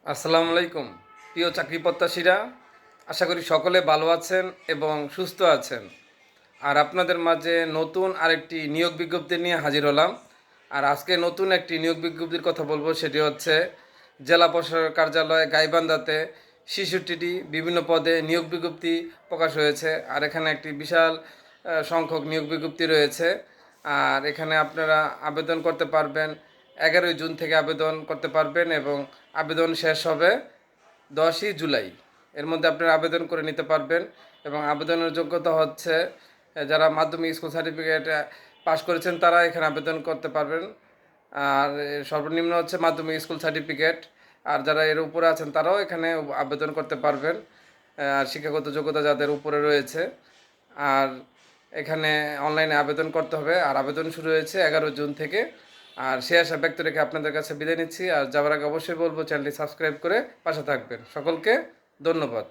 আসসালামু আলাইকুম। প্রিয় চাকরি প্রত্যাশীরা, আশা করি সকলে ভালো আছেন এবং সুস্থ আছেন। আর আপনাদের মাঝে নতুন আরেকটি নিয়োগ বিজ্ঞপ্তি নিয়ে হাজির হলাম। আর আজকে নতুন একটি নিয়োগ বিজ্ঞপ্তির কথা বলবো, সেটি হচ্ছে জেলা প্রশাসক কার্যালয় গাইবান্ধাতে ৬৬টি বিভিন্ন পদে নিয়োগ বিজ্ঞপ্তি প্রকাশ হয়েছে। আর এখানে একটি বিশাল সংখ্যক নিয়োগ বিজ্ঞপ্তি রয়েছে। আর এখানে আপনারা আবেদন করতে পারবেন ১১ই জুন থেকে আবেদন করতে পারবেন এবং আবেদন শেষ হবে ১০ই জুলাই। এর মধ্যে আপনারা আবেদন করে নিতে পারবেন এবং আবেদনের যোগ্যতা হচ্ছে যারা মাধ্যমিক স্কুল সার্টিফিকেট পাশ করেছেন তারা এখানে আবেদন করতে পারবেন। আর সর্বনিম্ন হচ্ছে মাধ্যমিক স্কুল সার্টিফিকেট। আর যারা এর উপরে আছেন তারাও এখানে আবেদন করতে পারবেন, আর শিক্ষাগত যোগ্যতা যাদের উপরে রয়েছে। আর এখানে অনলাইনে আবেদন করতে হবে। আর আবেদন শুরু হয়েছে ১১ জুন থেকে। আর সে আশা ব্যক্ত রেখে আপনাদের কাছে বিদায় নিচ্ছি। আর যাওয়ার আগে অবশ্যই বলবো চ্যানেলটি সাবস্ক্রাইব করে পাশে থাকবেন। সকলকে ধন্যবাদ।